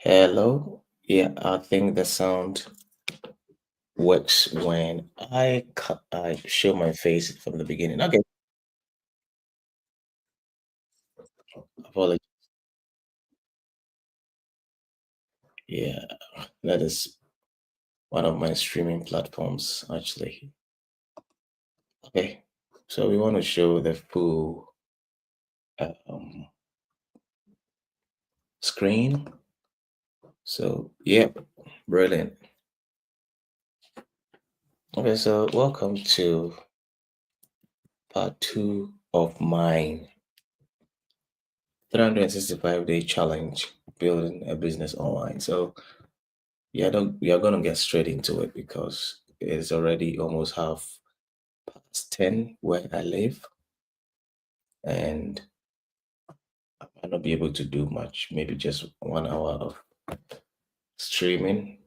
Hello. Yeah, I think the sound works when I show my face from the beginning. Okay, apology. Yeah, that is one of my streaming platforms actually. Okay, so we want to show the full um, screen. So yeah, brilliant. Okay, so welcome to part two of my 365-day challenge building a business online. So yeah, we are gonna get straight into it because it's already almost half past 10 where I live, and I might not be able to do much. Maybe just 1 hour of streaming,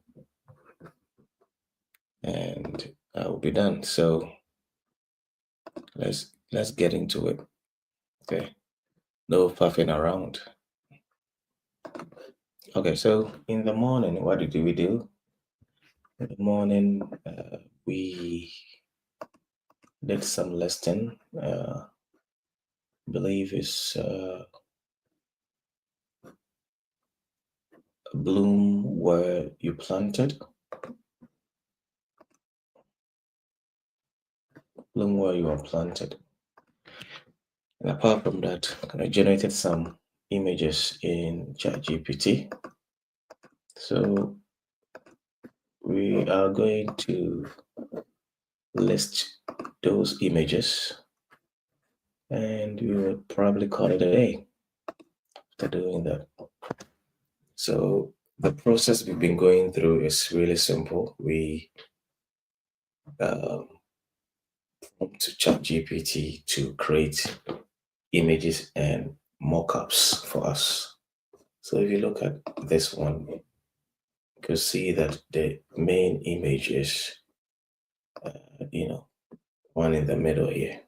and I will be done. So let's get into it. Okay, no puffing around. Okay, so in the morning, what did we do? In the morning, we did some listing. Believe is bloom where you planted. Bloom where you are planted. And apart from that, I generated some images in ChatGPT. So we are going to list those images and we will probably call it a day after doing that. So the process we've been going through is really simple. We um, prompt to ChatGPT to create images and mockups for us. So if you look at this one, you can see that the main image is, uh, you know, one in the middle here.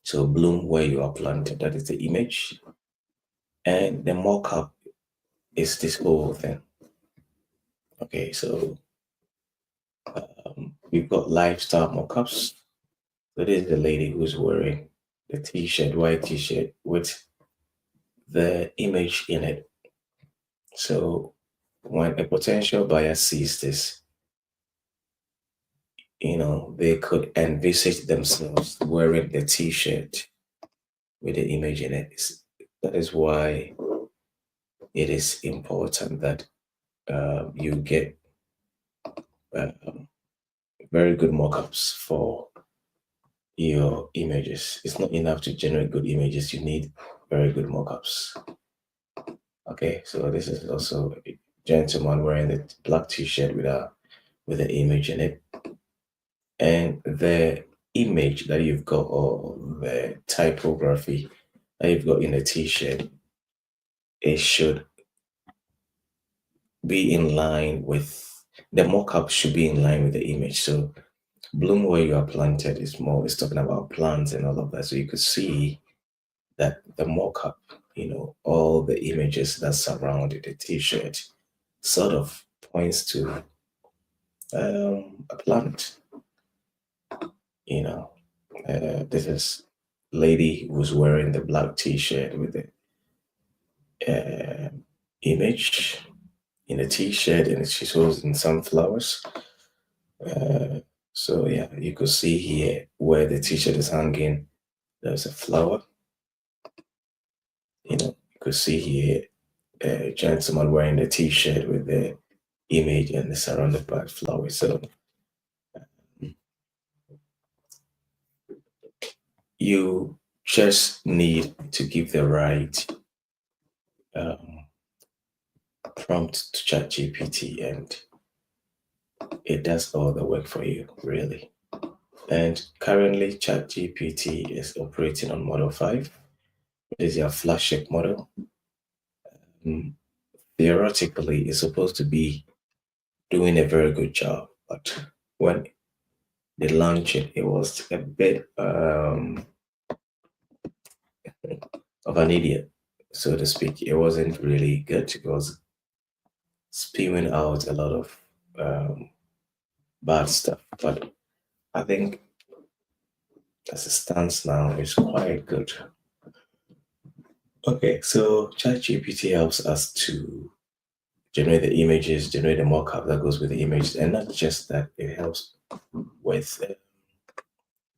So bloom where you are planted, that is the image. And the mockup is this whole thing. Okay, so we've got lifestyle mockups. So this is the lady who's wearing the t-shirt, white t-shirt with the image in it. So when a potential buyer sees this, they could envisage themselves wearing the t-shirt with the image in it. That is why it is important that you get um, very good mockups for your images. It's not enough to generate good images. You need very good mockups. Okay, so this is also a gentleman wearing the black t-shirt with an image in it, and the image that you've got or the typography that you've got in the t-shirt, it should be in line with the mockup should be in line with the image. So bloom where you are planted is more is talking about plants and all of that. So you could see that the mockup, all the images that surround the t-shirt sort of points to a plant. You know, this is lady who's wearing the black t-shirt with the uh, image in a t-shirt and she's holding sunflowers. Uh, so yeah, you could see here where the t-shirt is hanging. There's a flower. You could see here a gentleman wearing the t-shirt with the image and it's surrounded by flowers. So you just need to give the right um, prompt to ChatGPT and it does all the work for you, really. And currently, ChatGPT is operating on Model 5, which is your flagship model. Mm, Theoretically, it's supposed to be doing a very good job, but when they launched it, it was a bit of an idiot, so to speak. It wasn't really good. It was spewing out a lot of um, bad stuff. But I think as it stands now, it's quite good. Okay, so ChatGPT helps us to generate the images, generate the mockup that goes with the image, and not just that, it helps with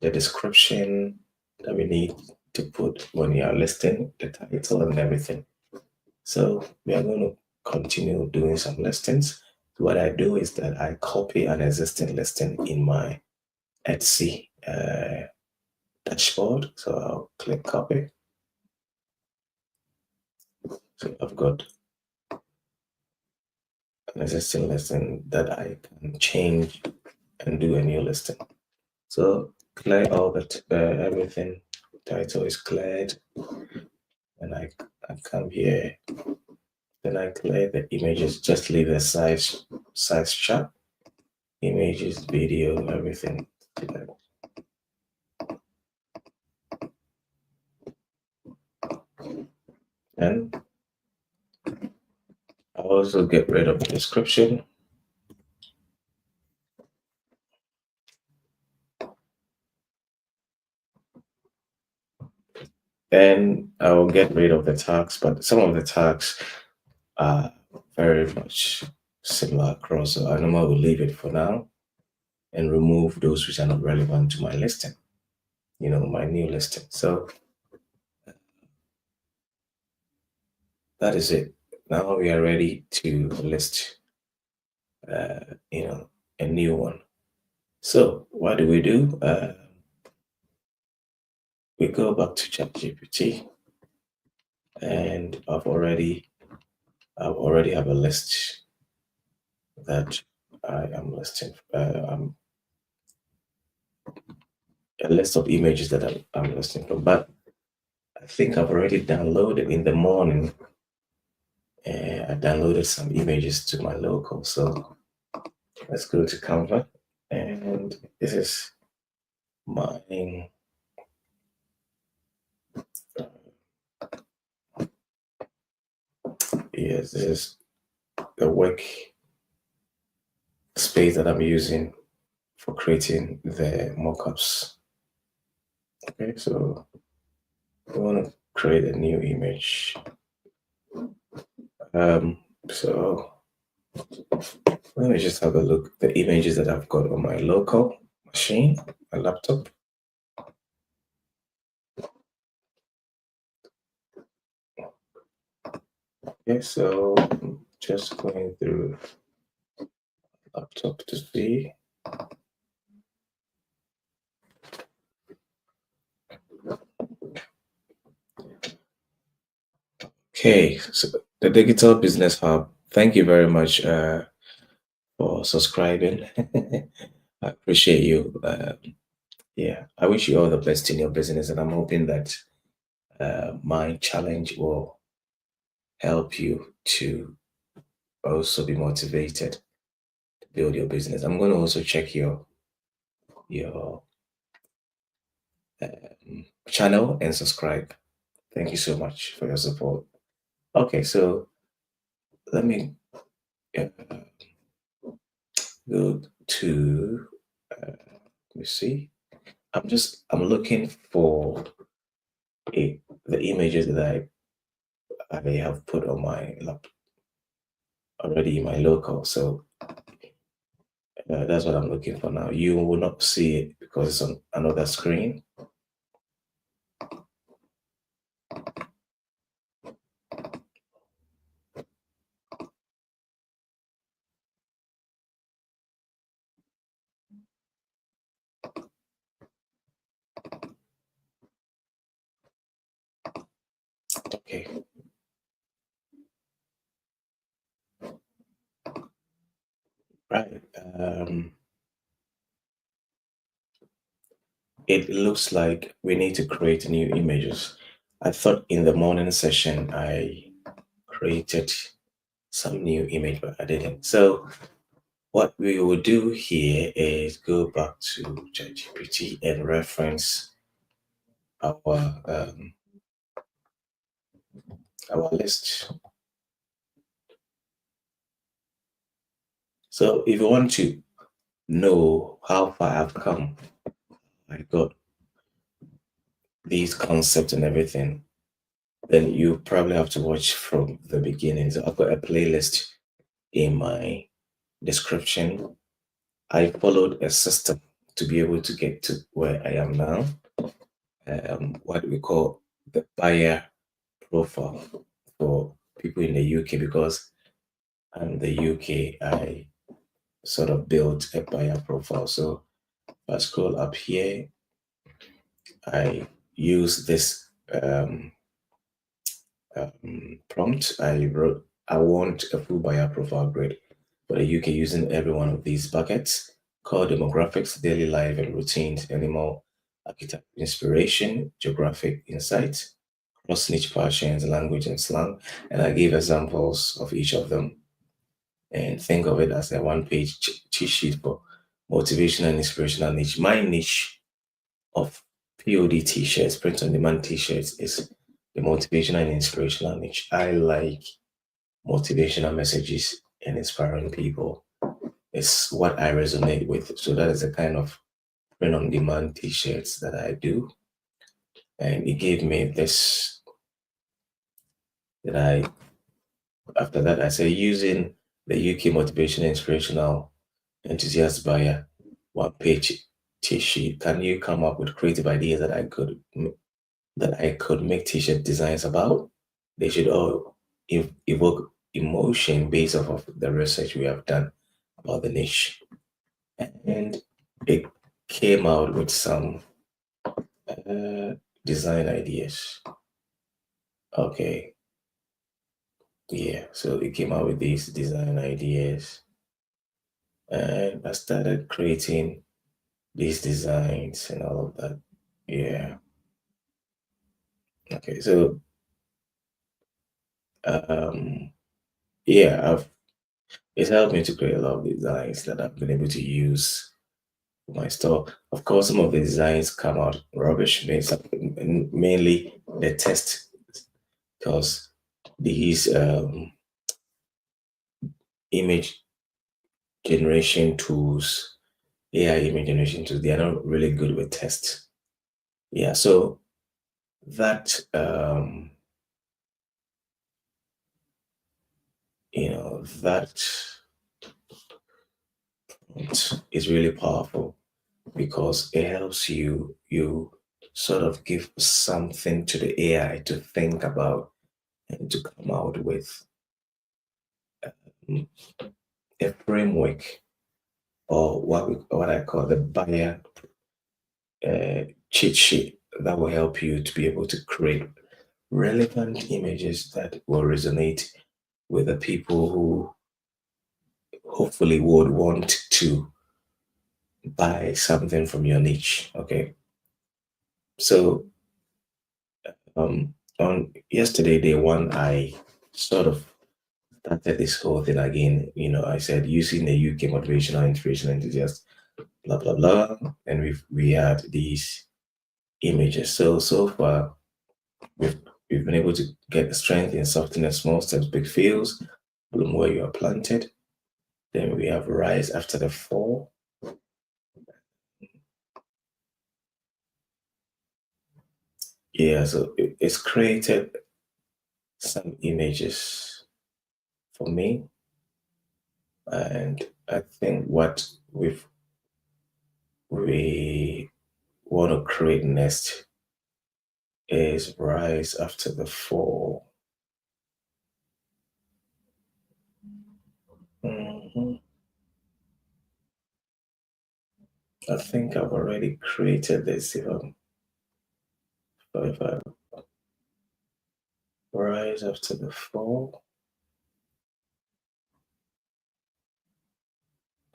the description that we need to put when you are listing the title and everything. So we are going to continue doing some listings. What I do is that I copy an existing listing in my Etsy dashboard. So I'll click copy. So I've got an existing listing that I can change and do a new listing. So clear all that, everything. Title is cleared, and I come here. Then I clear the images. Just leave the size chart, images, video, everything. And I'll also get rid of the description. And I will get rid of the tags, but some of the tags are very much similar across. So I normally will leave it for now and remove those which are not relevant to my listing, my new listing. So that is it. Now we are ready to list, a new one. So what do? We go back to ChatGPT, and I've already have a list that I am listing. A list of images that I'm listing from, but I think I've already downloaded in the morning. I downloaded some images to my local. So let's go to Canva, and this is my yes, this is the work space that I'm using for creating the mockups. Okay, so I want to create a new image. So let me just have a look at the images that I've got on my local machine, my laptop. Okay, so just going through laptop to see. Okay, so the Digital Business Hub. Thank you very much for subscribing. I appreciate you. Yeah, I wish you all the best in your business, and I'm hoping that my challenge will help you to also be motivated to build your business. I'm going to also check your channel and subscribe. Thank you so much for your support. Okay, so let me uh, go to. Let me see. I'm looking for the images that I have put on my laptop already in my local. So that's what I'm looking for now. You will not see it because it's on another screen. Okay. Right. It looks like we need to create new images. I thought in the morning session I created some new image, but I didn't. So what we will do here is go back to ChatGPT and reference our um, our list. So if you want to know how far I've come, I got these concepts and everything, then you probably have to watch from the beginning. So I've got a playlist in my description. I followed a system to be able to get to where I am now. What we call the buyer profile for people in the UK, because I'm in the UK, I sort of built a buyer profile. So if I scroll up here, I use this prompt. I wrote, I want a full buyer profile grid for the UK using every one of these buckets: core demographics, daily life and routines, animal, architect inspiration, geographic insights, cross niche passions, language and slang. And I gave examples of each of them, and think of it as a one-page cheat sheet for motivational and inspirational niche. My niche of POD t-shirts, print on demand t-shirts, is the motivational and inspirational niche. I like motivational messages and inspiring people. It's what I resonate with. So that is the kind of print on demand t-shirts that I do. And it gave me this that I after that I say using the UK motivational inspirational enthusiast buyer one page t-shirt. Can you come up with creative ideas that I could make t-shirt designs about? They should all evoke emotion based off of the research we have done about the niche. And it came out with some uh, design ideas. Okay, yeah, so it came out with these design ideas, and I started creating these designs and all of that. Yeah, okay, so um, yeah, it's helped me to create a lot of designs that I've been able to use for my store. Of course, some of the designs come out rubbish, mainly the text, because these image generation tools, AI image generation tools, they are not really good with text. Yeah, so that that is really powerful because it helps you sort of give something to the AI to think about and to come out with um, a framework, or what I call the buyer cheat sheet, that will help you to be able to create relevant images that will resonate with the people who hopefully would want to buy something from your niche. Okay. So on yesterday, day one, I sort of started this whole thing again. I said using the UK motivational inspiration enthusiast, blah blah blah. And we had these images. So far we've been able to get strength in softness, small steps, big feels, bloom where you are planted. Then we have rise after the fall. Yeah, so it's created some images for me, and I think what we want to create next is rise after the fall. Mhm. I think I've already created this. If I rise after the fall.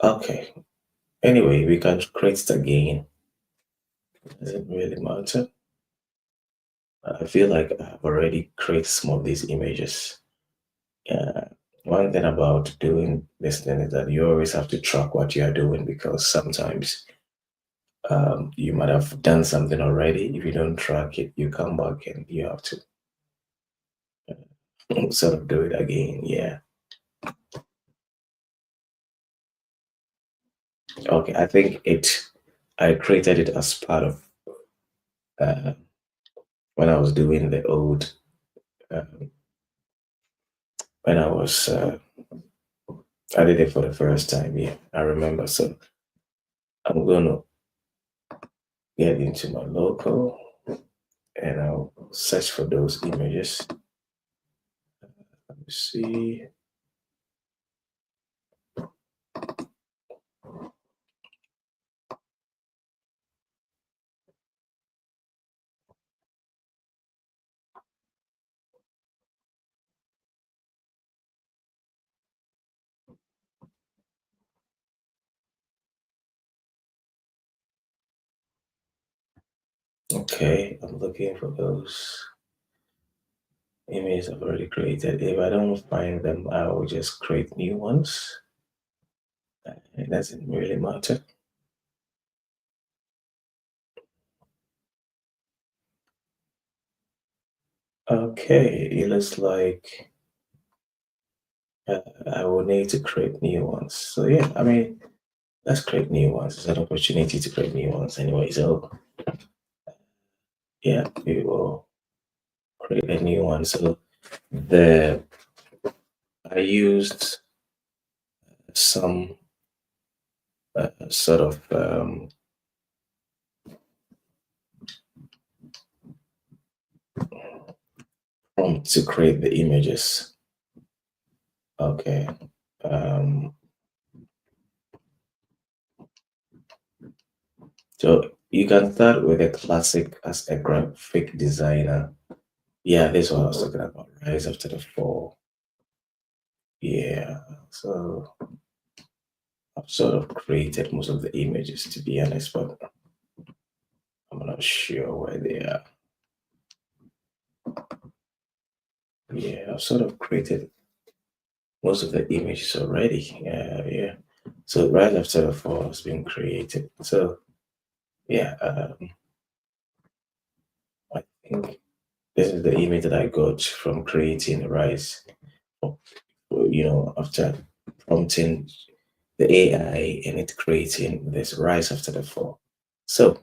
Okay. Anyway, we can create it again. Doesn't really matter. I feel like I've already created some of these images. One thing about doing this thing is that you always have to track what you are doing, because sometimes you might have done something already. If you don't track it, you come back and you have to sort of do it again. Yeah. Okay, I think I created it as part of uh, when I was doing the old, uh, when I did it for the first time. Yeah, I remember. So I'm going to get into my local and I'll search for those images. Let me see. Okay, I'm looking for those images I've already created. If I don't find them, I will just create new ones. It doesn't really matter. Okay, it looks like I will need to create new ones. So yeah, I mean, let's create new ones. It's an opportunity to create new ones anyway. So yeah, we will create a new one. So the I used some sort of prompt to create the images. Okay. Um, so you can start with a classic as a graphic designer. Yeah, this is what I was talking about. Rise after the fall. Yeah. So I've sort of created most of the images to be honest, but I'm not sure where they are. Yeah, I've sort of created most of the images already. Yeah. So right after the fall has been created. So yeah, I think this is the image that I got from creating Rise. After prompting the AI and it creating this Rise after the fall. So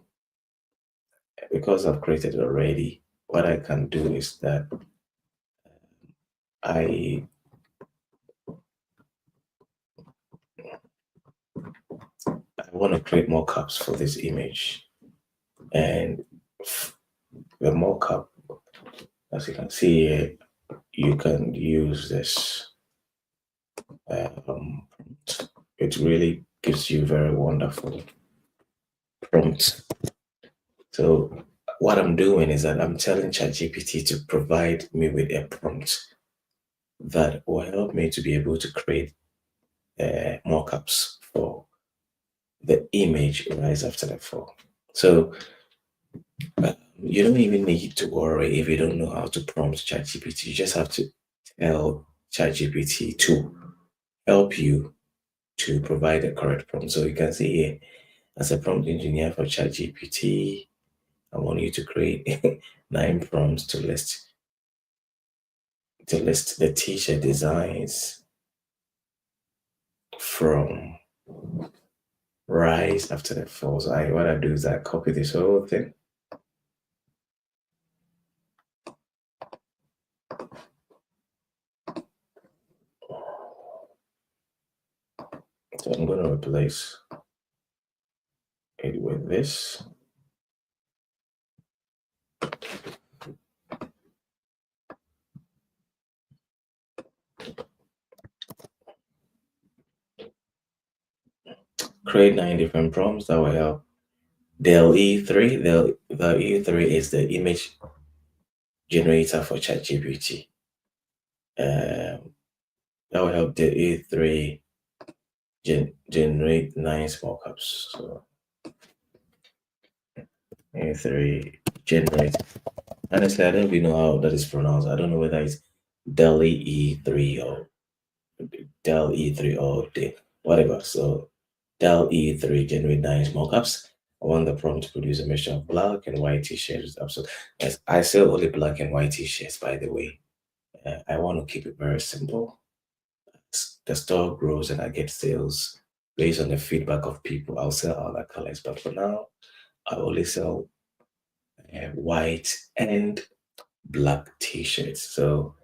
because I've created it already, what I can do is that I I want to create mockups for this image, and the mockup, as you can see here, you can use this prompt. It really gives you very wonderful prompts. So what I'm doing is that I'm telling ChatGPT to provide me with a prompt that will help me to be able to create mockups for the image rise after the fall. So you don't even need to worry if you don't know how to prompt ChatGPT. You just have to tell ChatGPT to help you to provide the correct prompt. So you can see here, as a prompt engineer for ChatGPT, I want you to create 9 prompts to list the t-shirt designs from rise after the fall. So what I do is I copy this whole thing. So I'm going to replace it with this. Create 9 different prompts that will help. Del E3, the E3 is the image generator for ChatGPT. That will help the E3 generate 9 small cups. So E3 generate. Honestly, I don't even know how that is pronounced. I don't know whether it's Delhi E3 or Del E3 or whatever. So Del E3 generate 9 small cups. I want the prompt to produce a mixture of black and white t-shirts. So yes, I sell only black and white t-shirts, by the way. I want to keep it very simple. The store grows and I get sales. based on the feedback of people, I'll sell other colors. But for now, I only sell white and black t-shirts. So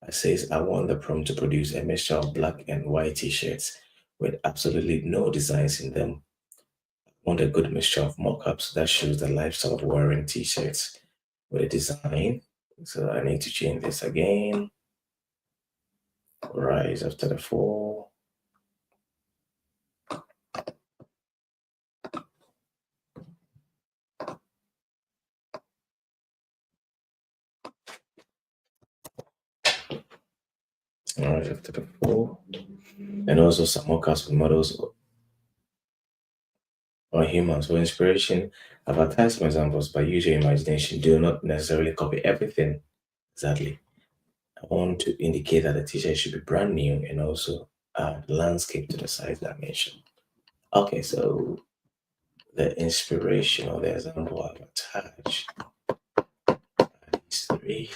I says I want the prompt to produce a mixture of black and white t-shirts with absolutely no designs in them. I want a good mixture of mock-ups that shows the lifestyle of wearing t-shirts with a design. So I need to change this again. Rise after the fall. Rise after the fall. And also some mock-ups with models or humans. For inspiration, advertise some examples, but use your imagination. Do not necessarily copy everything exactly. I want to indicate that the t-shirt should be brand new and also add landscape to the size dimension. Okay, so the inspiration or the example I've attached is three.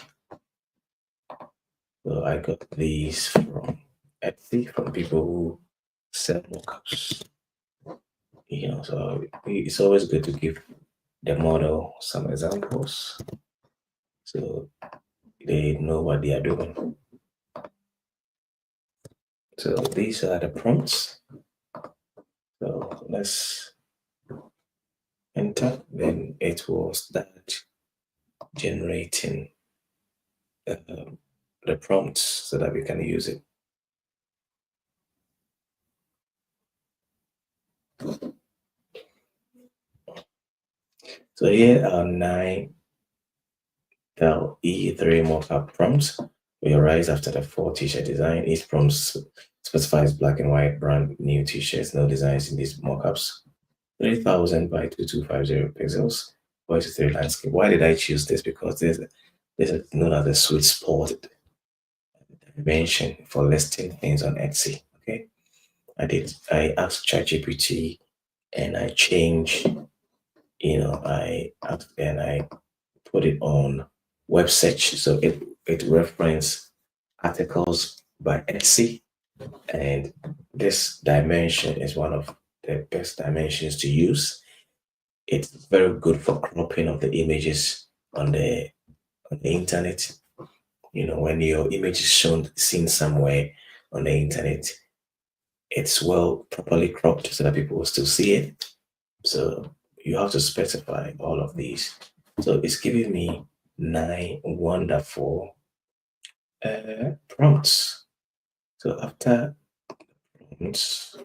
So I got these from Etsy from people who sell mockups. So it's always good to give the model some examples so they know what they are doing. So these are the prompts. So let's enter, then it will start generating the prompts so that we can use it. So here are 9 E3 mockup prompts. We arise after the 4 t-shirt design. Each prompt specifies black and white brand new t-shirts, no designs in these mockups. 3000 by 2250 pixels. Voice 3 landscape. Why did I choose this? Because this is known as the sweet spot dimension for listing things on Etsy. Okay. I asked ChatGPT and I changed, I asked and I put it on web search. So it referenced articles by Etsy, and this dimension is one of the best dimensions to use. It's very good for cropping of the images on the internet. When your image is seen somewhere on the internet, it's well properly cropped so that people will still see it. So you have to specify all of these. So it's giving me 9 wonderful prompts. So after prompts,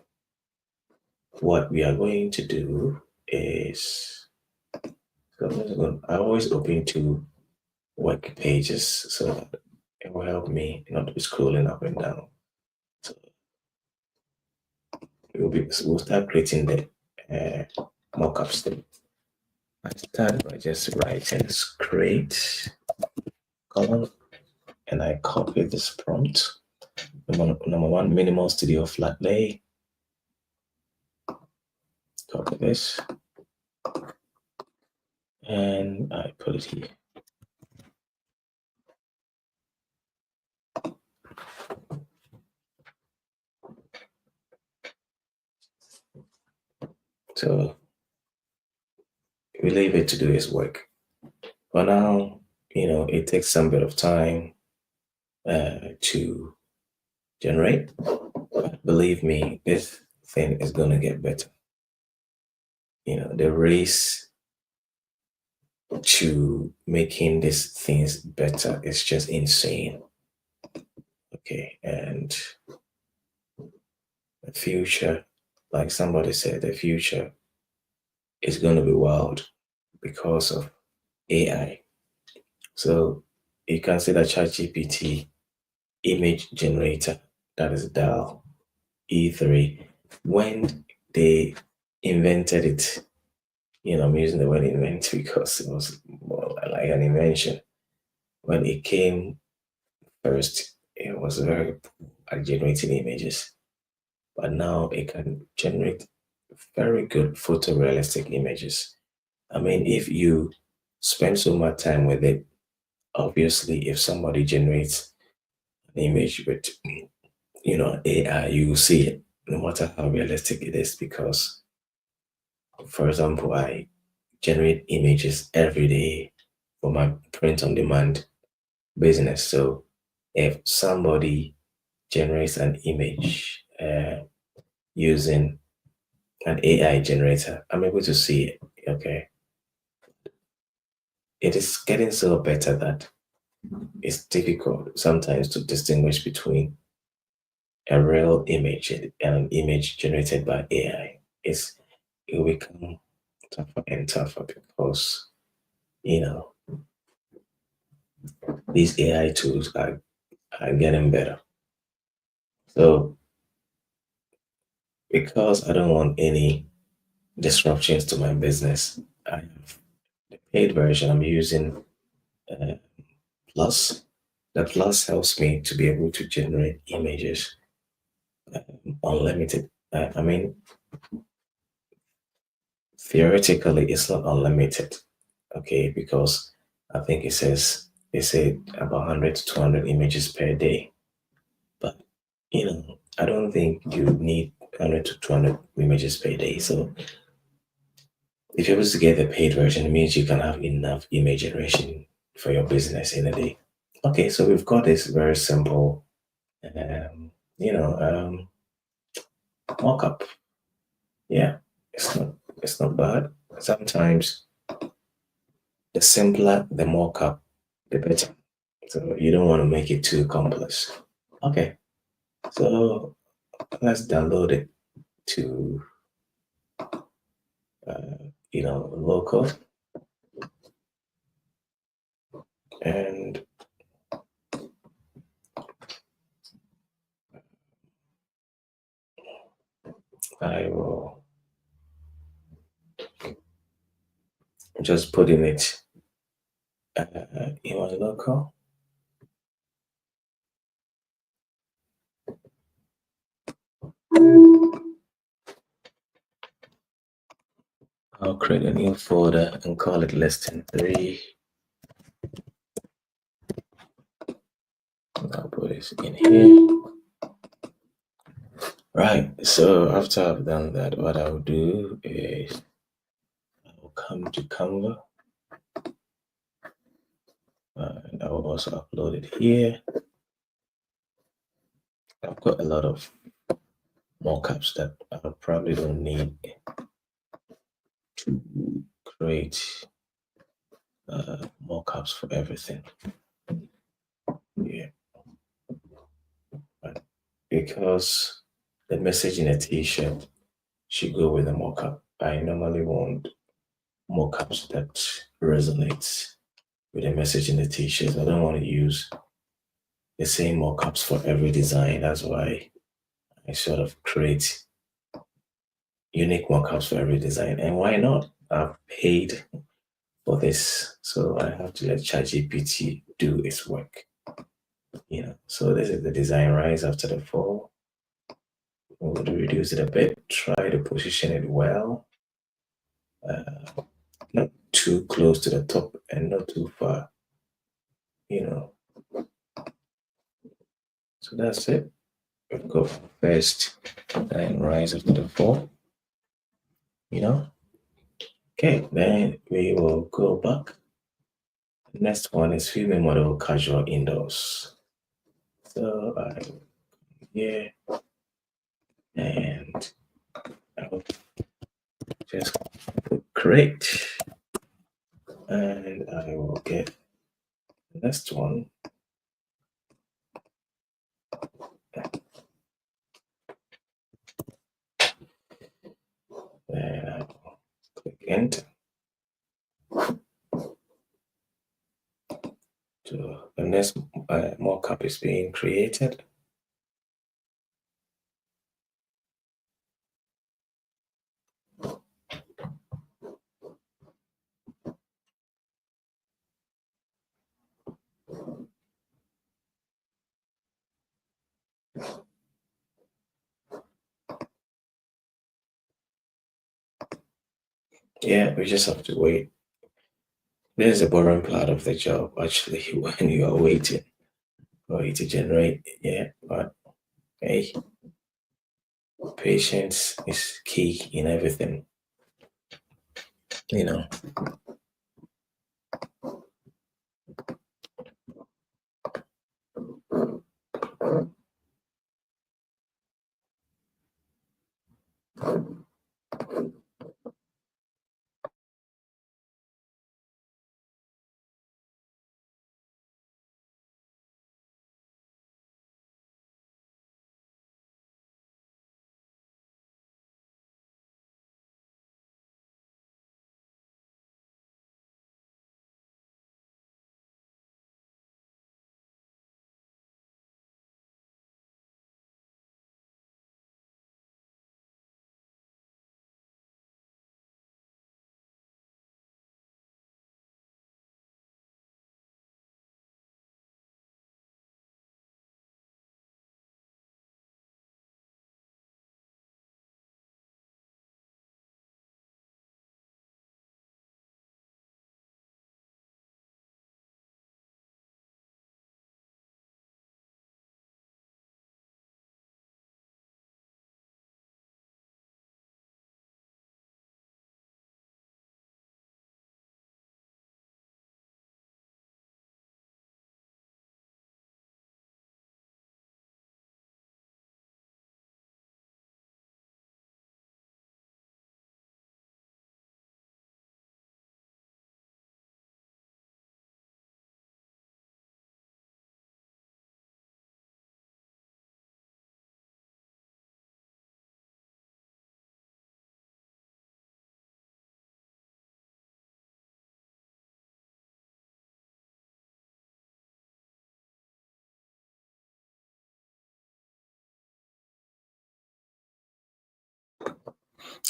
what we are going to do is, I always open to work pages so that it will help me not to be scrolling up and down. So we'll start creating the mockups. I start by just writing create column, and I copy this prompt. Number one, minimal studio flat lay. Copy this, and I put it here. So we leave it to do its work. For now, it takes some bit of time to generate. But believe me, this thing is gonna get better. The race to making these things better is just insane. Okay, and the future, like somebody said, the future is going to be wild because of AI. So you can see that ChatGPT image generator, that is DAL E3, when they invented it, I'm using the word invent because it was more like an invention. When it came first, it was very poor at generating images, but now it can generate very good photorealistic images. I mean, if you spend so much time with it, obviously, if somebody generates an image with, AI, you will see it. no matter how realistic it is, because, for example, I generate images every day for my print on demand business. So if somebody generates an image using an AI generator, I'm able to see it. Okay. It is getting so better that it's difficult sometimes to distinguish between a real image and an image generated by AI. It will become tougher and tougher because you know these AI tools are getting better. So because I don't want any disruptions to my business, I have the paid version. I'm using uh, Plus. The Plus helps me to be able to generate images unlimited. I mean, theoretically, it's not unlimited, okay? Because I think they say about 100 to 200 images per day. But I don't think you need 100 to 200 images per day. So if you're able to get the paid version, it means you can have enough image generation for your business in a day. Okay, so we've got this very simple, um, you know, um, mockup. Yeah, it's not bad. Sometimes the simpler the mockup, the better. So you don't want to make it too complex. Okay, so let's download it to local, and I will just put in it in my local. I'll create a new folder and call it lesson 3. I'll put this in here. Right, so after I've done that, what I'll do is I'll come to Canva and I will also upload it here. I've got a lot of mockups that I probably don't need to create mockups for everything. Yeah, but because the message in a t-shirt should go with the mockup, I normally want mockups that resonates with the message in the t-shirt. I don't want to use the same mockups for every design. That's why I sort of create unique mockups for every design. And why not? I've paid for this, so I have to let ChatGPT do its work. So this is the design rise after the fall. We'll reduce it a bit, try to position it well, not too close to the top and not too far, you know. So that's it. We've got first design rise after the fall, you know. Okay, then we will go back. The next one is female model casual indoors. So yeah, and I'll just create, and I will get the next one. Then I will click enter. So the next mockup is being created. Yeah, we just have to wait. There's a boring part of the job actually when you are waiting for it to generate. Yeah, but hey, Patience is key in everything, you know.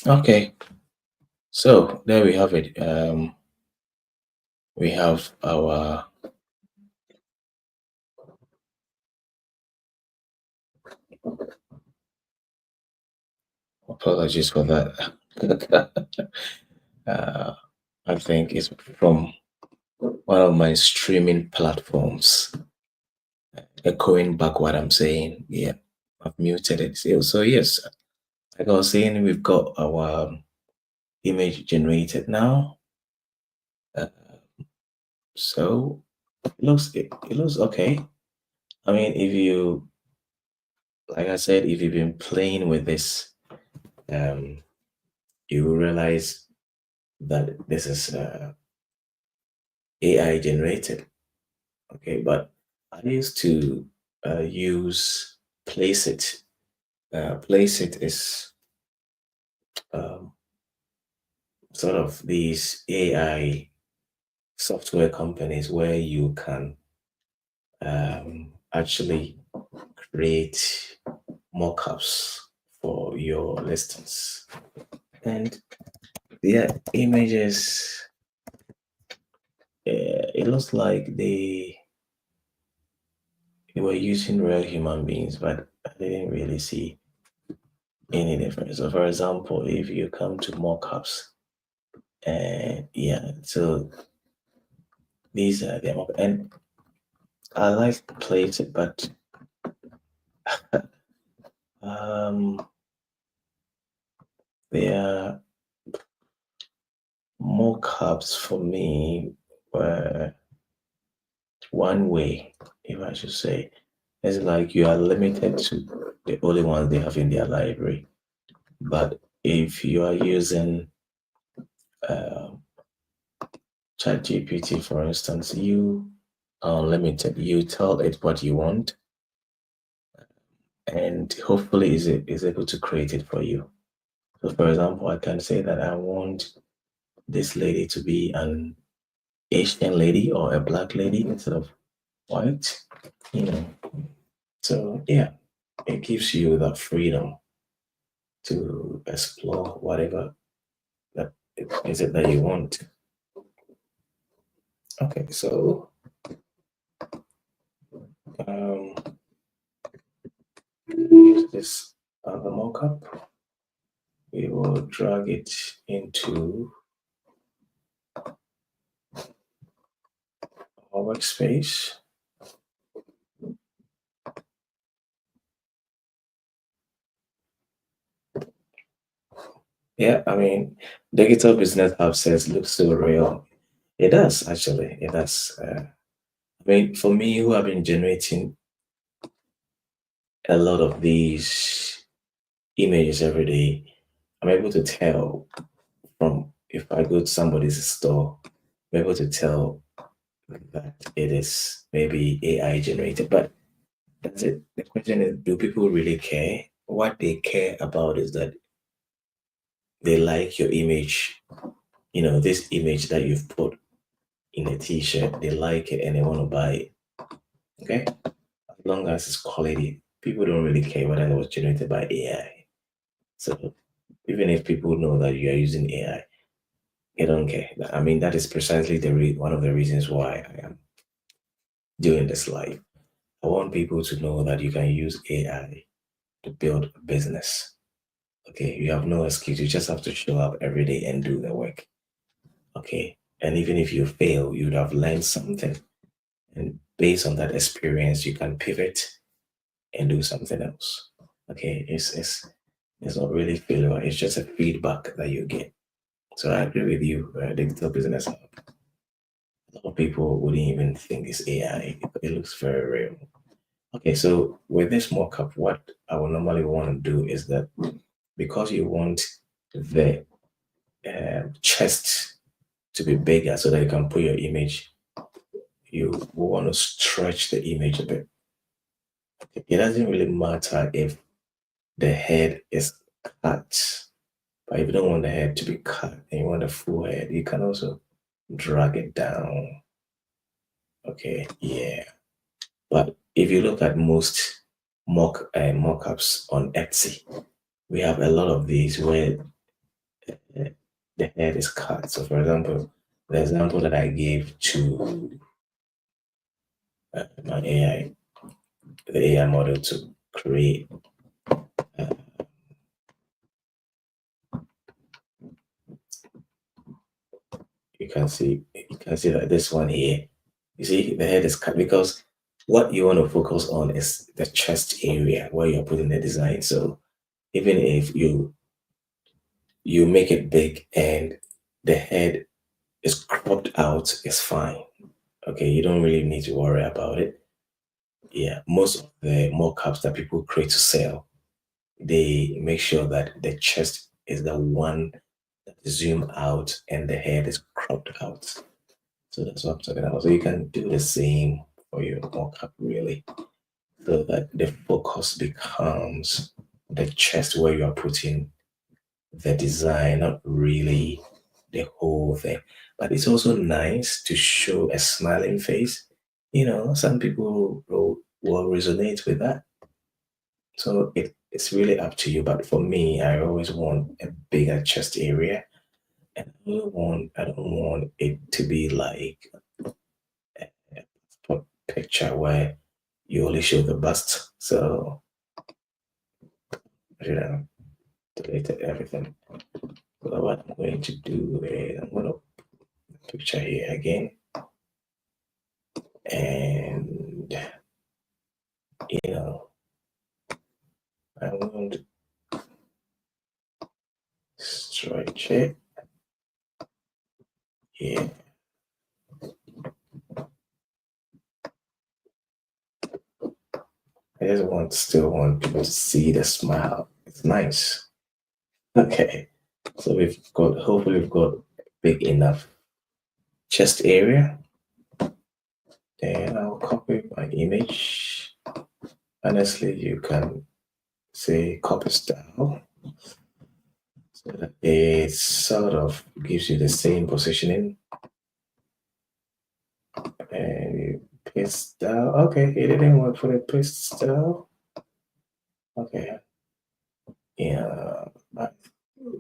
Okay, so there we have it. We have our apologies for that. uh, I think it's from one of my streaming platforms, echoing back what I'm saying. Yeah, I've muted it. So yes, like I was saying, we've got our image generated now. Uh, so it looks okay. I mean, if you like I said, if you've been playing with this, um, you will realize that this is AI generated. Okay, but I used to use Placeit. Placeit is um, sort of these AI software companies where you can actually create mockups for your listings. And their images, it looks like they were using real human beings, but I didn't really see any difference. So, for example, if you come to mockups, and yeah, so these are them, and I like plates, but um, their mockups for me were one way, if I should say. It's like you are limited to the only ones they have in their library. But if you are using um ChatGPT, for instance, you are unlimited. You tell it what you want, and hopefully is able to create it for you. So, for example, I can say that I want this lady to be an Asian lady or a black lady instead of white. You know, so yeah, it gives you the freedom to explore whatever that is it that you want. Okay, so um, use this other mockup. We will drag it into our workspace. Yeah, I mean, digital business upsets looks so real. It does, actually. It does. I mean, for me, who have been generating a lot of these images every day, I'm able to tell from if I go to somebody's store, I'm able to tell that it is maybe AI generated. But that's it. The question is, do people really care? What they care about is that they like your image, this image that you've put in a t-shirt, they like it and they want to buy it. Okay? As long as it's quality, people don't really care whether it was generated by AI. So even if people know that you are using AI, they don't care. I mean, that is precisely one of the reasons why I am doing this live. I want people to know that you can use AI to build a business. Okay, you have no excuse. You just have to show up every day and do the work. Okay, and even if you fail, you'd have learned something. And based on that experience, you can pivot and do something else. Okay, it's not really failure. It's just a feedback that you get. So I agree with you. Digital business, a lot of people wouldn't even think it's AI. It looks very real. Okay, so with this mock-up, what I would normally want to do is that because you want the chest to be bigger so that you can put your image, you want to stretch the image a bit. It doesn't really matter if the head is cut, but if you don't want the head to be cut and you want a full head, you can also drag it down. Okay, yeah. But if you look at most mock-ups on Etsy, we have a lot of these where uh, the head is cut. So, for example, the example that I gave to my AI, the AI model to create, uh, you can see that this one here, you see the head is cut because what you want to focus on is the chest area where you're putting the design. So even if you make it big and the head is cropped out, it's fine. Okay, you don't really need to worry about it. Yeah, most of the mockups that people create to sell, they make sure that the chest is the one that zoom out and the head is cropped out. So that's what I'm talking about. So you can do the same for your mockup really, so that the focus becomes the chest where you are putting the design, not really the whole thing. But it's also nice to show a smiling face. Some people will resonate with that. So it's really up to you. But for me, I always want a bigger chest area. And I don't want it to be like a picture where you only show the bust. So, you know, deleted everything. So what I'm going to do is I'm going to picture here again. And, you know, I'm going to stretch it here. I just still want people to see the smile. It's nice. Okay. So hopefully we've got big enough chest area. Then I'll copy my image. Honestly, you can say copy style so that it sort of gives you the same positioning. And you paste style. Okay, it didn't work for the paste style. Okay. Yeah.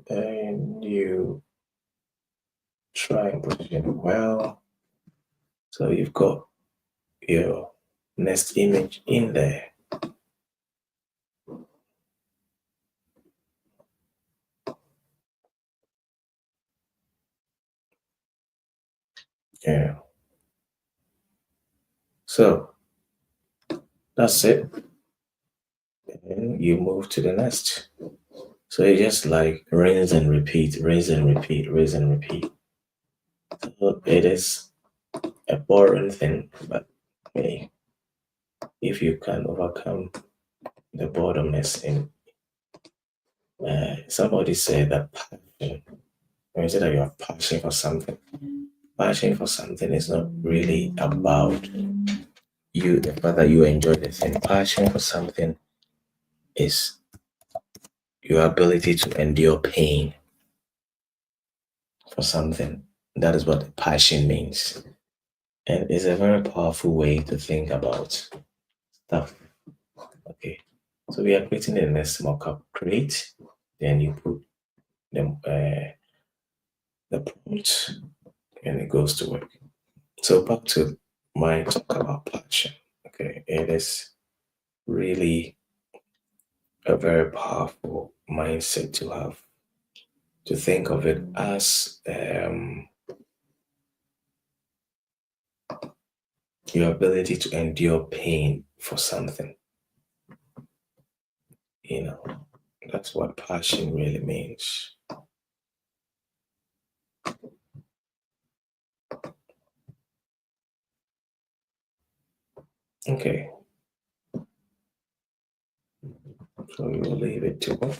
And you try and position it well. So you've got your next image in there. Yeah. So that's it. And you move to the next. So it's just like rinse and repeat, rinse and repeat, rinse and repeat. So it is a boring thing, but hey, if you can overcome the boredomness in somebody said that passion, when you say that you have passion for something is not really about you, the fact that you enjoy the thing. Passion for something is your ability to endure pain for something. That is what passion means. And it's a very powerful way to think about stuff. Okay. So we are creating the next mock-up. Create, then you put the prompt and it goes to work. So back to my talk about passion. Okay. It is really a very powerful mindset to have, to think of it as your ability to endure pain for something. You know, that's what passion really means. Okay, so we will leave it to work.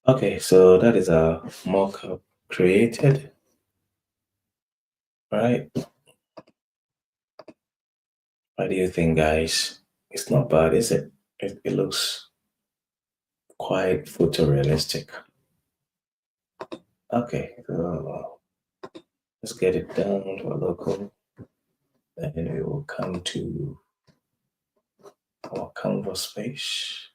Okay, so that is a mock-up created, right? What do you think, guys? It's not bad, is it? It looks quite photorealistic. Okay, so let's get it down to a local. Then we will come to our canvas page.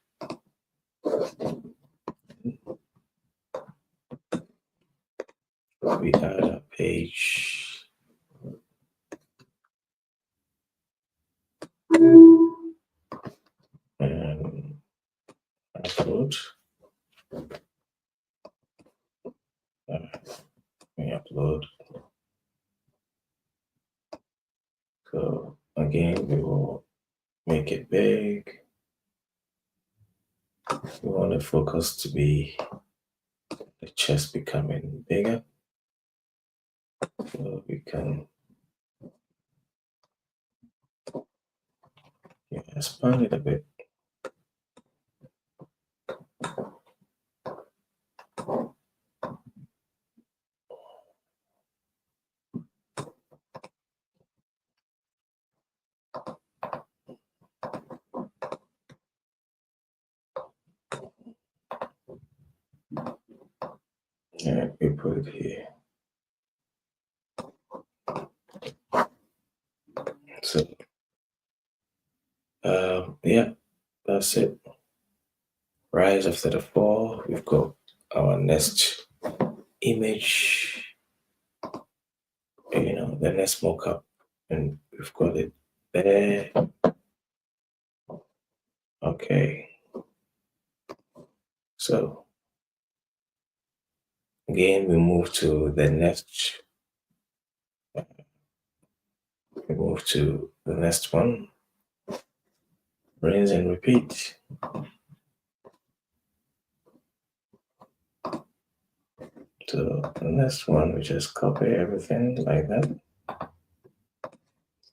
We add a page and upload. We upload. So again, we will make it big. We want the focus to be the chest becoming bigger. So we can expand it a bit. Yeah, we put it here. So, yeah, that's it. Rise after the fall. We've got our next image, the next mockup, and we've got it there. Okay. So again, we move to the next. We move to the next one. Rinse and repeat. So the next one, we just copy everything like that.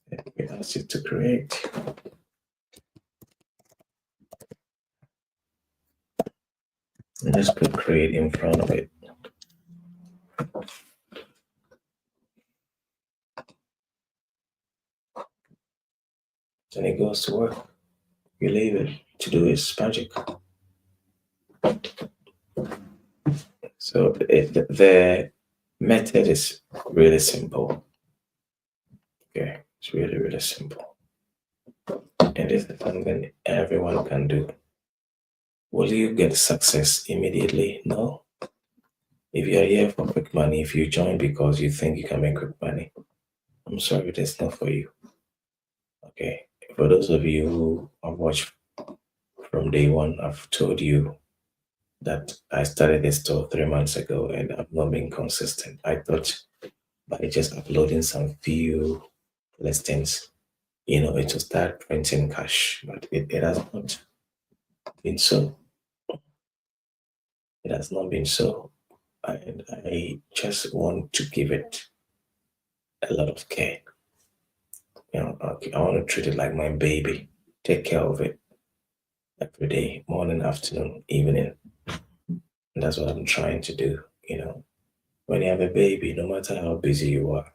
And we ask it to create. And just put create in front of it. Then it goes to work. You leave it to do its magic. So the method is really simple. Okay, it's really, really simple. And this is something everyone can do. Will you get success immediately? No. If you're here for quick money, if you join because you think you can make quick money, I'm sorry, that's not for you. Okay. For those of you who have watched from day one, I've told you that I started this store 3 months ago and I've not been consistent. I thought by just uploading some few listings, it will start printing cash, but it has not been so. It has not been so. And I just want to give it a lot of care. I want to treat it like my baby. Take care of it every day, morning, afternoon, evening. And that's what I'm trying to do. When you have a baby, no matter how busy you are,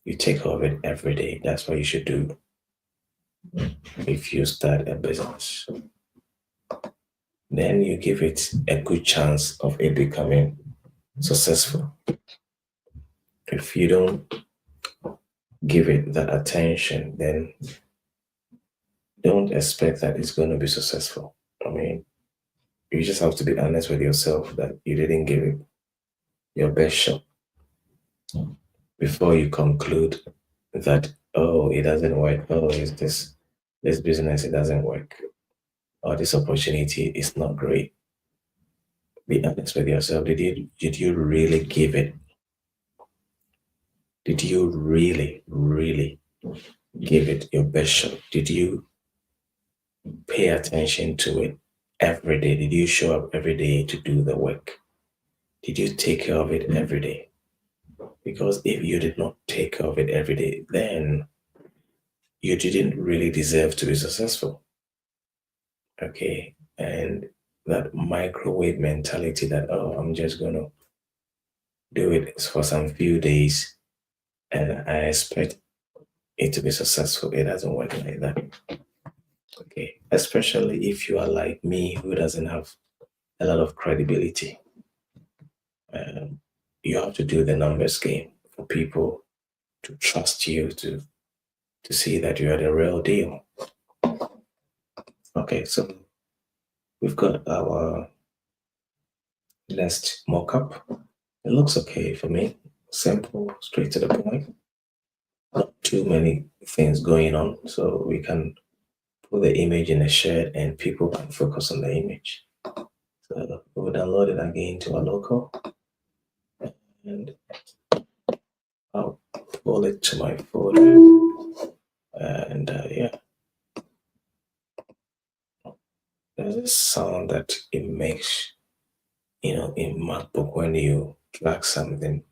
you take care of it every day. That's what you should do if you start a business. Then you give it a good chance of it becoming successful. If you don't give it that attention, then don't expect that it's going to be successful. I mean, you just have to be honest with yourself that you didn't give it your best shot before you conclude that, oh, it doesn't work. Oh, is this business, it doesn't work. Or this opportunity is not great. Be honest with yourself. Did you really give it? Did you really, really give it your best shot? Did you pay attention to it every day? Did you show up every day to do the work? Did you take care of it every day? Because if you did not take care of it every day, then you didn't really deserve to be successful. Okay. And that microwave mentality that, oh, I'm just going to do it for some few days and I expect it to be successful. It doesn't work like that. Okay. Especially if you are like me, who doesn't have a lot of credibility. Um, you have to do the numbers game for people to trust you, to see that you are the real deal. Okay, so we've got our next mock-up. It looks okay for me. Simple, straight to the point. Not too many things going on, so we can put the image in a shed and people can focus on the image. So we'll download it again to our local and I'll pull it to my folder. And yeah, there's this sound that it makes, in MacBook when you drag something,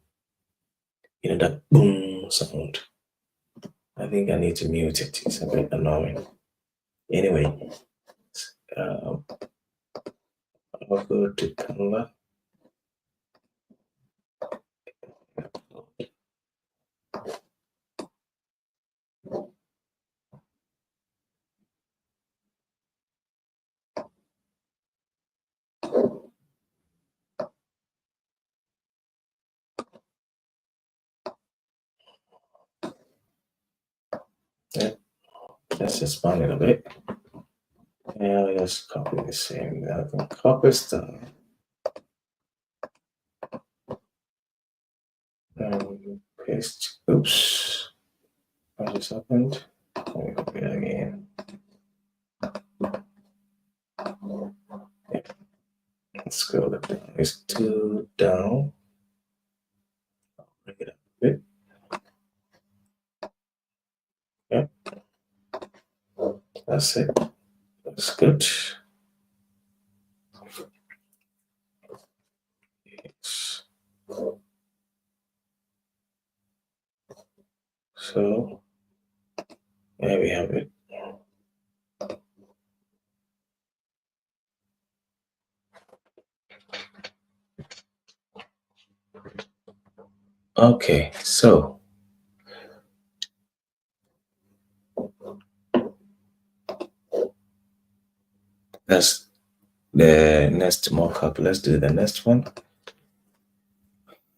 that boom sound. I think I need to mute it. It's a bit annoying. Anyway, I'll go to Canva. Yeah, let's expand it a bit. Yeah, I'll just copy the same. I can copy stuff. And paste. Oops. What just happened? Let me copy it again. Yeah. Let's scroll it down. It's too down. I'll bring it up a bit. Yep. That's it. That's good. Yes. So there we have it. Okay, so that's the next mockup. Let's do the next one.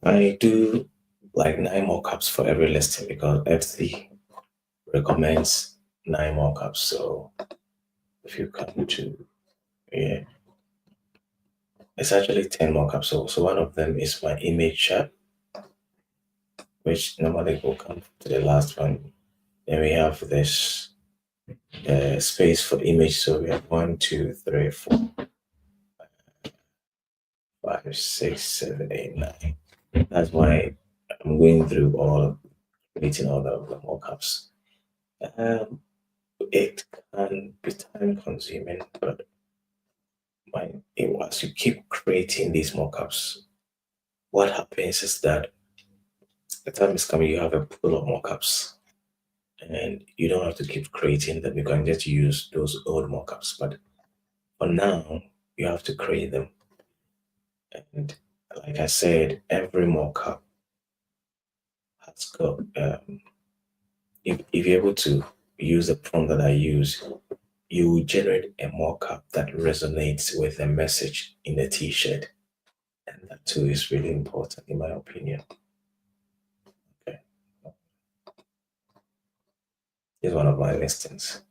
I do like 9 mockups for every listing because every recommends 9 mockups. So if you come to, yeah, it's actually 10 mockups. So one of them is my image chart, which normally will come to the last one. Then we have this space for image. So we have 1, 2, 3, 4, 5, 6, 7, 8, 9. That's why I'm going through all creating all the mockups. Um, it can be time consuming, but as you keep creating these mockups, what happens is that the time is coming, you have a pool of mockups, and you don't have to keep creating them. You can just use those old mockups. But for now, you have to create them. And like I said, every mockup has got, if you're able to use the prompt that I use, you will generate a mockup that resonates with the message in the t-shirt. And that too is really important in my opinion. Okay. Here's one of my listings.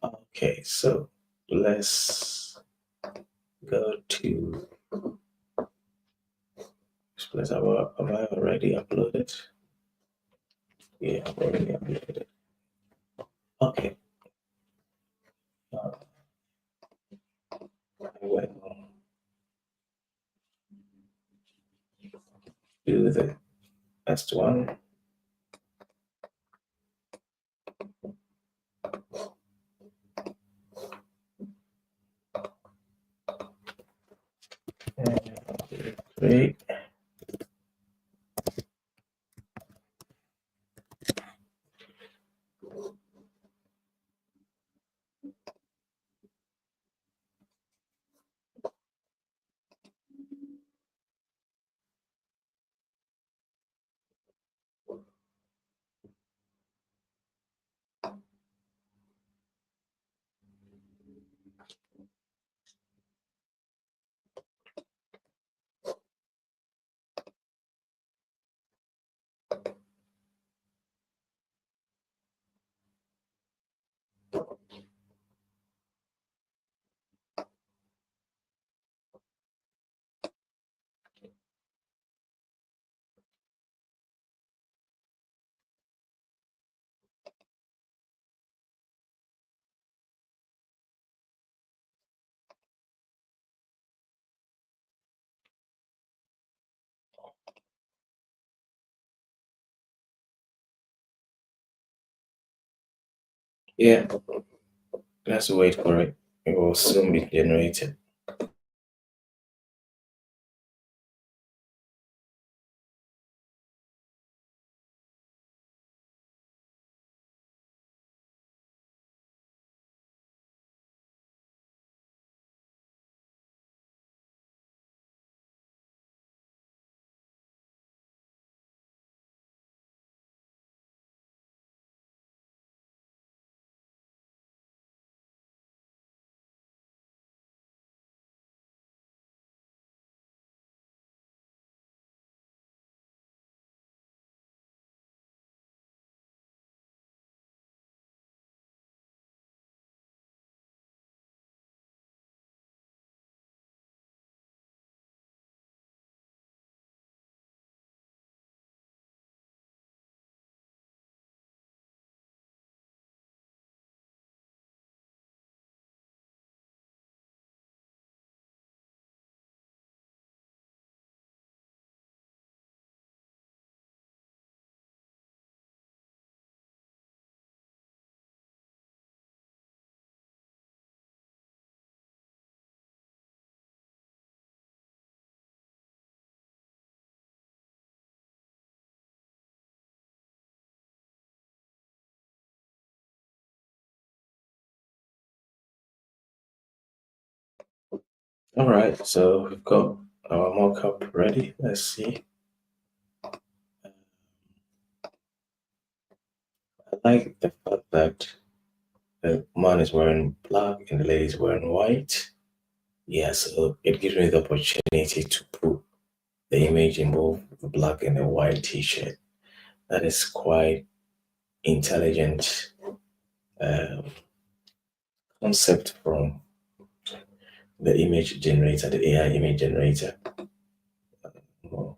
Okay, so let's go to this place. Have I already uploaded? Yeah, I've already uploaded. Okay. Uh, I will do the next one. Great. Yeah, let's wait for it. It will soon be generated. All right, so we've got our mockup ready. Let's see. I like the fact that the man is wearing black and the lady is wearing white. Yeah, so it gives me the opportunity to put the image in both the black and the white t-shirt. That is quite intelligent um, concept from the image generator, the AI image generator. Oh,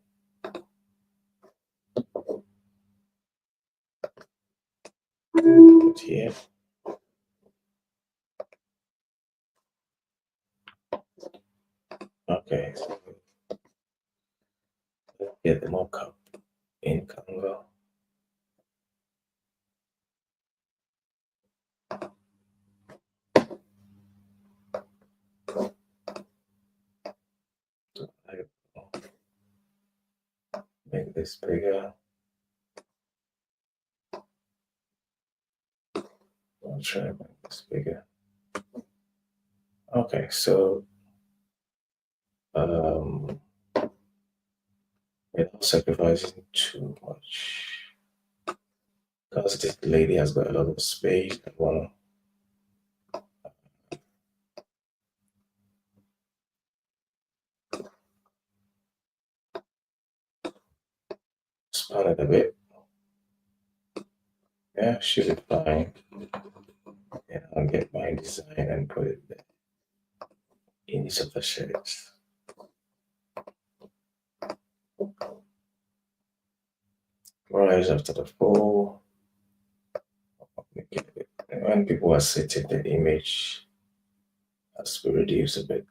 here. Okay, so let's get the mockup in Canva. Make this bigger. I'll try to make this bigger. Okay, so um, without sacrificing too much, because this lady has got a lot of space. I want to span it a bit. Yeah, should be fine. And I'll get my design and put it there in each of the shapes. Rise after the fall. When people are sitting, the image has to be reduced a bit.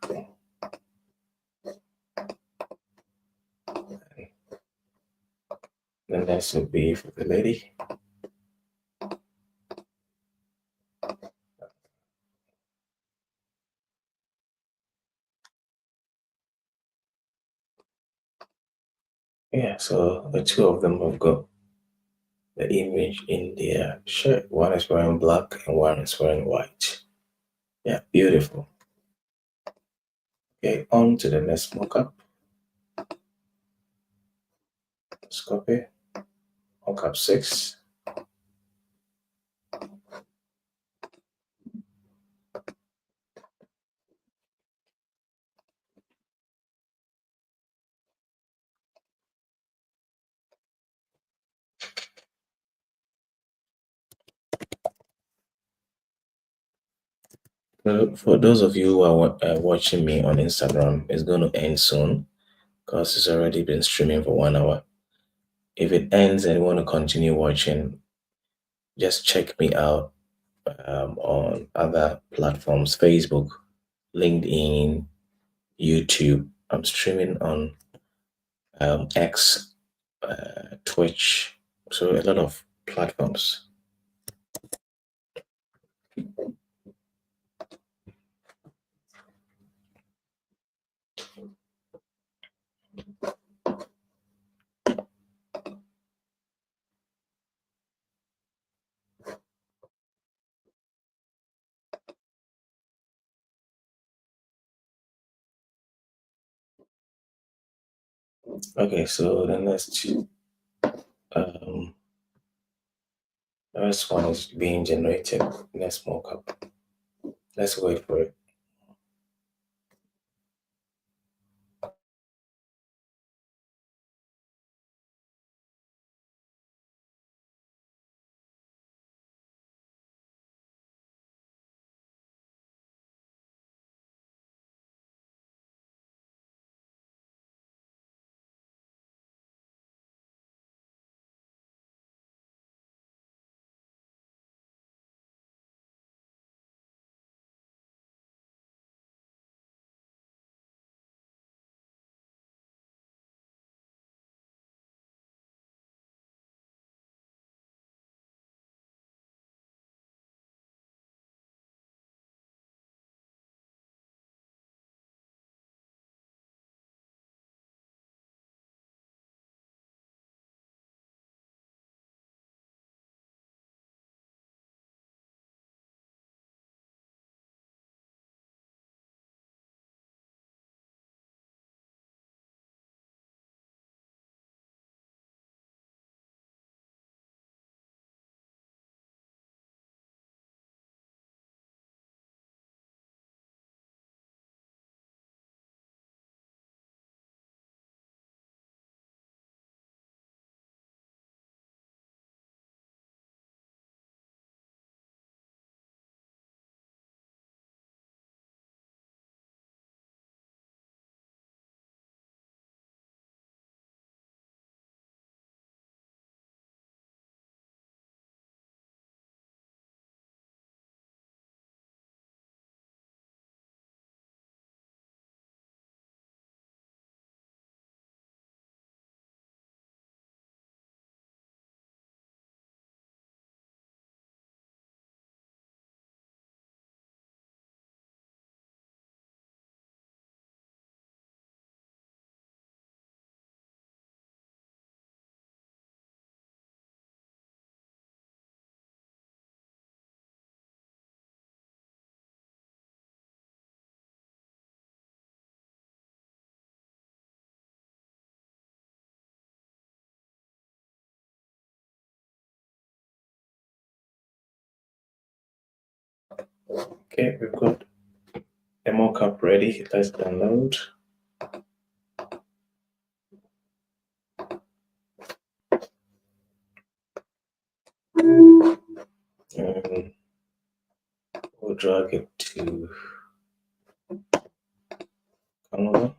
The next will be for the lady. Yeah, so the two of them have got the image in their shirt. One is wearing black and one is wearing white. Yeah, beautiful. Okay, on to the next mockup. Let's copy. Mockup 6. So for those of you who are watching me on Instagram, it's going to end soon because it's already been streaming for 1 hour. If it ends and you want to continue watching, just check me out on other platforms: Facebook, LinkedIn, YouTube. I'm streaming on X, Twitch, so a lot of platforms. Okay, so um, the next one is being generated. Next mockup. Let's wait for it. Okay, we've got a mockup ready. Let's download. And we'll drag it to Canva.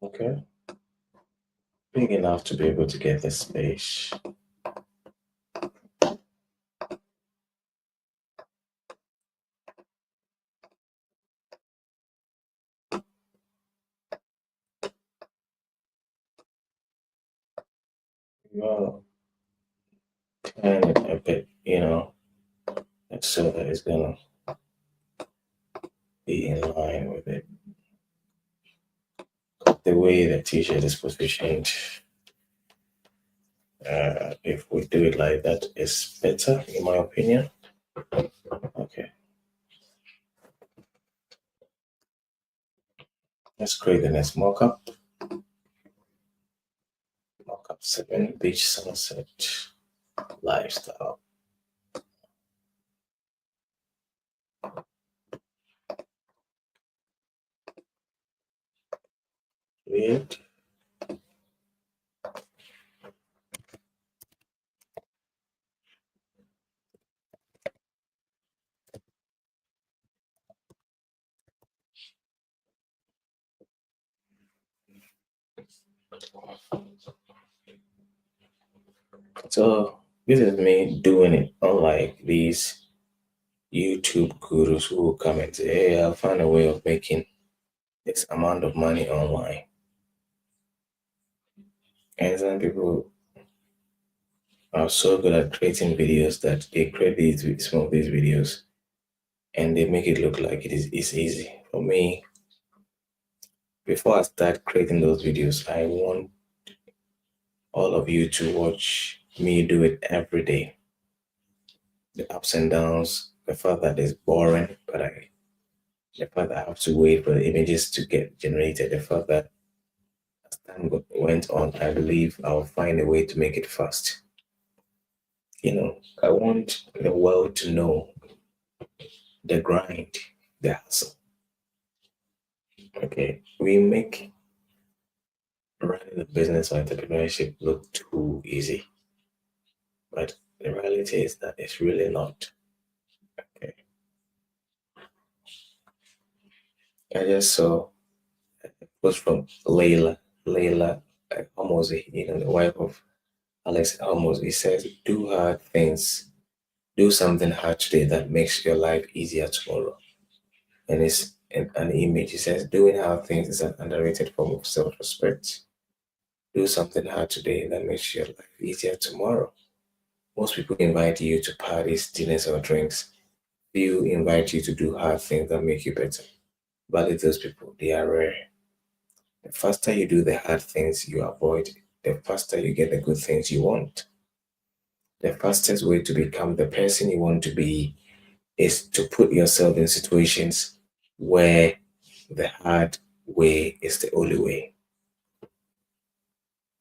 Okay, big enough to be able to get the space. Well, turn it a bit, so that it's gonna be in line with it. The way the t-shirt is positioned, if we do it like that, is better, in my opinion. Okay, let's create the next mockup. Mockup 7, beach sunset lifestyle. Create. So this is me doing it, unlike these YouTube gurus who will come and say, "Hey, I'll find a way of making this amount of money online." And some people are so good at creating videos that they create some of these videos and they make it look like it's easy. For me, before I start creating those videos, I want all of you to watch me do it every day. The ups and downs, the fact that it's boring, but the fact that I have to wait for the images to get generated, the fact that as time went on, I believe I'll find a way to make it fast. I want the world to know the grind, the hustle. Okay, we make running a business or entrepreneurship look too easy, but the reality is that it's really not. Okay, I just saw a post from Layla Almozi, the wife of Alex Almozi. He says, "Do hard things, do something hard today that makes your life easier tomorrow." And it's an image. He says, "Doing hard things is an underrated form of self-respect. Do something hard today that makes your life easier tomorrow." Most people invite you to parties, dinners, or drinks. Few invite you to do hard things that make you better. Value those people, they are rare. The faster you do the hard things you avoid, the faster you get the good things you want. The fastest way to become the person you want to be is to put yourself in situations where the hard way is the only way.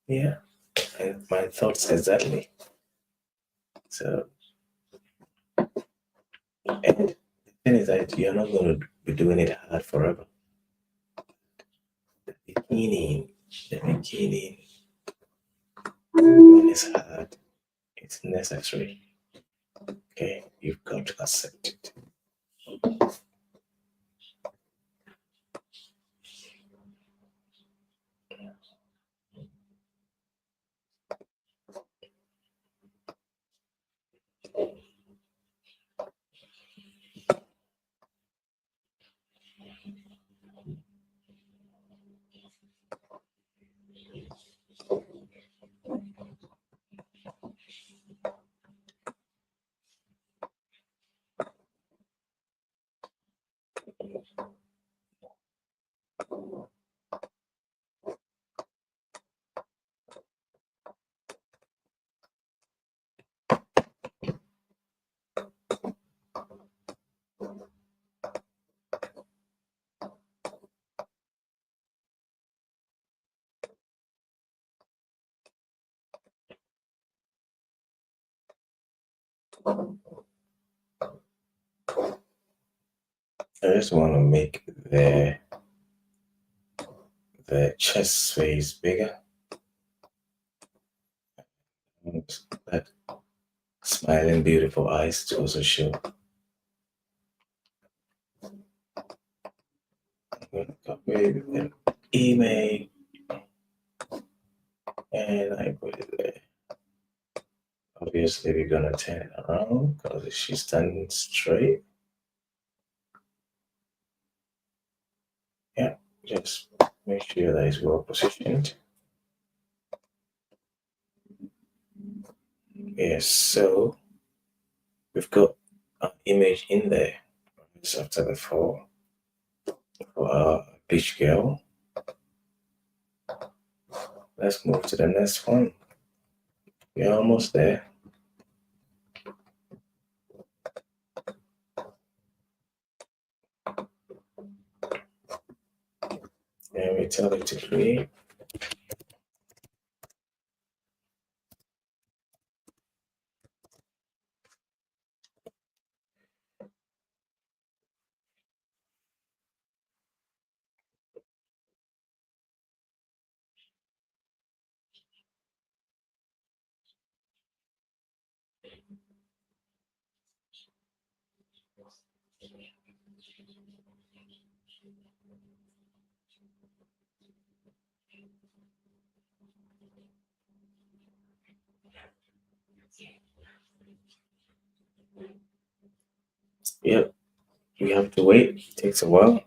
Yeah, and my thoughts exactly. So, and the thing is that you're not going to be doing it hard forever. The beginning, the beginning, when it's hard, it's necessary. Okay, you've got to accept it. I just want to make the chest space bigger. And that smiling, beautiful eyes to also show. I'm going to copy an email and I put it there. Obviously, we're going to turn it around because she's standing straight. Yeah, just make sure that it's well positioned. Yes, so we've got an image in there. It's after the for our beach girl. Let's move to the next one. We're almost there. And we tell it to create. Yep, we have to wait. It takes a while.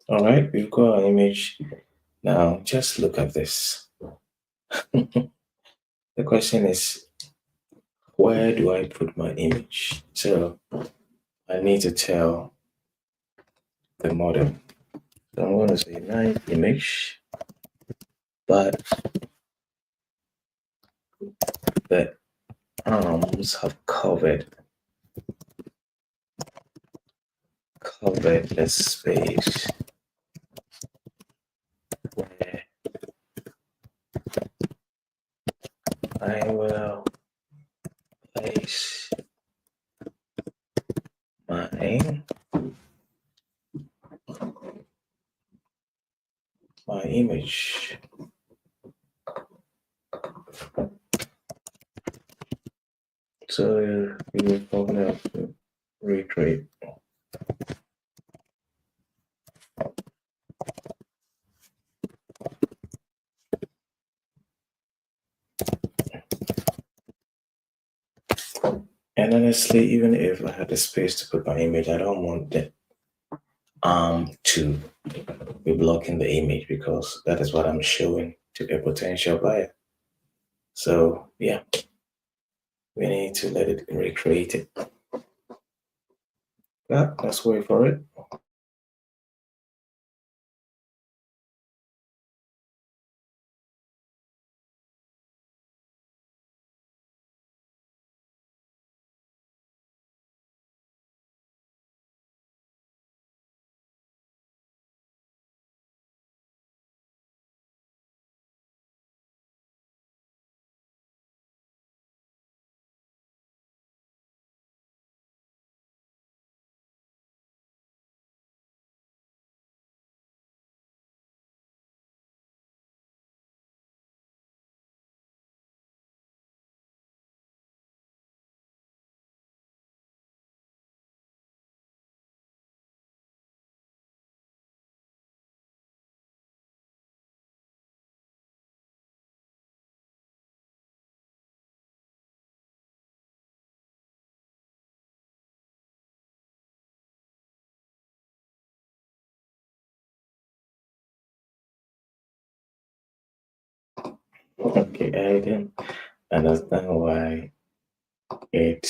All right, we've got an image. Now, just look at this. The question is, where do I put my image? So I need to tell the model. So I'm going to say nice image, but the arms have covered the space where I will place my image. So we will probably have to recreate. And honestly, even if I had the space to put my image, I don't want the arm to be blocking the image because that is what I'm showing to a potential buyer. So yeah, we need to let it recreate it. Yeah, let's wait for it. Okay, I didn't understand why it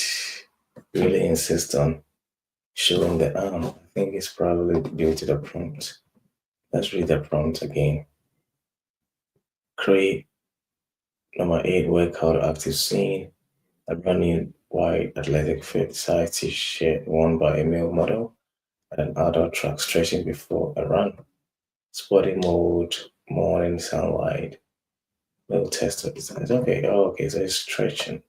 really insists on showing the arm. I think it's probably due to the prompt. Let's read the prompt again. Create number 8 workout active scene. A brand new white athletic fit size t-shirt worn by a male model and an adult track stretching before a run. Sporty mode, morning sunlight, no test of designs. Okay, oh, okay, so it's stretching.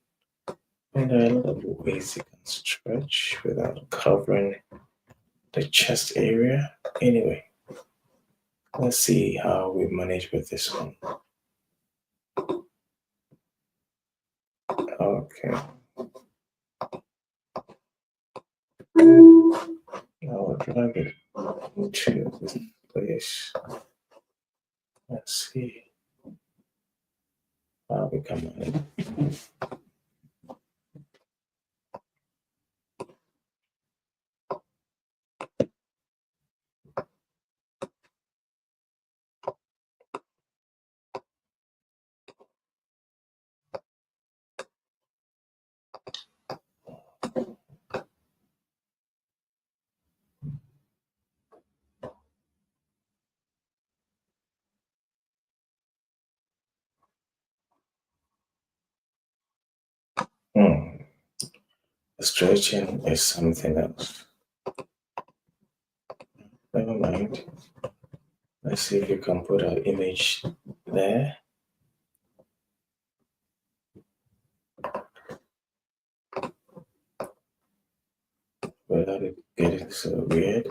And there are a lot of ways you can stretch without covering the chest area. Anyway, let's see how we manage with this one. Okay, I'll drag it into this place. Let's see how we can manage. Hmm. Stretching is something else. Never mind. Let's see if you can put an image there without it getting so weird.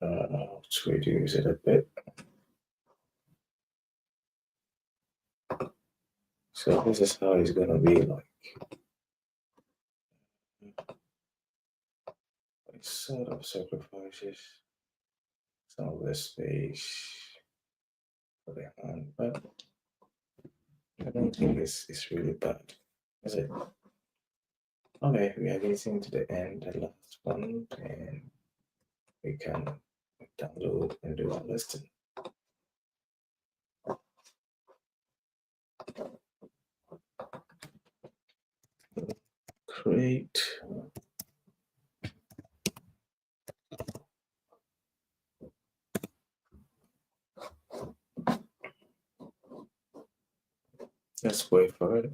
To reduce it a bit. So this is how it's gonna be like. It sort of sacrifices some of the space for the hand, but I don't think it's really bad. Is it? Okay, we are getting to the end, the last one, and we can download and do our listing. Create. Let's wait for it.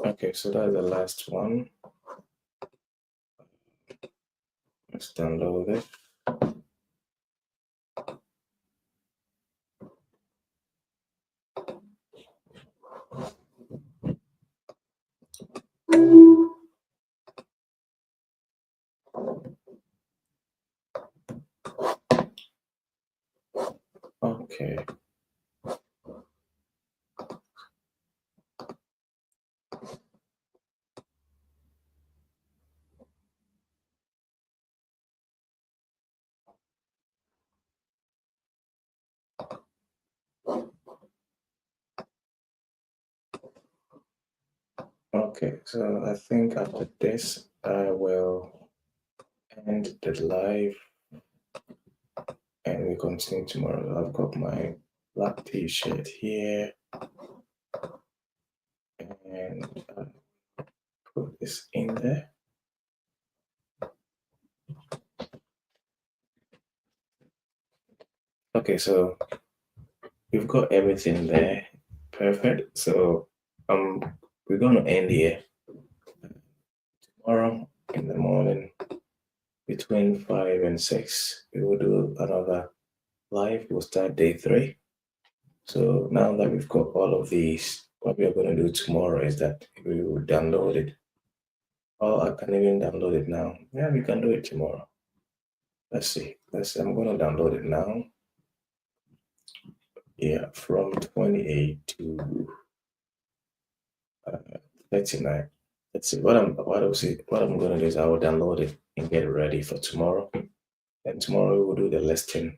Okay, so that's the last one. Let's download it. Okay. Okay, so I think after this, I will end the live and we continue tomorrow. I've got my black t-shirt here and put this in there. Okay, so we've got everything there. Perfect. So we're gonna end here. Tomorrow in the morning between 5 and 6, we will do another live. We'll start day 3. So now that we've got all of these, what we are going to do tomorrow is that we will download it. Oh, I can even download it now. Yeah, we can do it tomorrow. Let's see. I'm going to download it now. Yeah, from 28 to 39. Let's see. What I'm going to do is I will download it and get it ready for tomorrow. And tomorrow we will do the listing.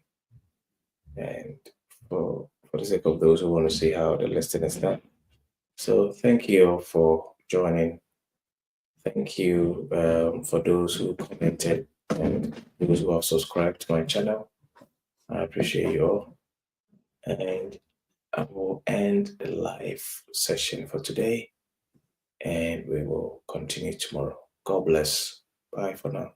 And for the sake of those who want to see how the listing is done. So thank you for joining. Thank you for those who commented and those who have subscribed to my channel. I appreciate you all. And I will end the live session for today and we will continue tomorrow. God bless. Bye for now.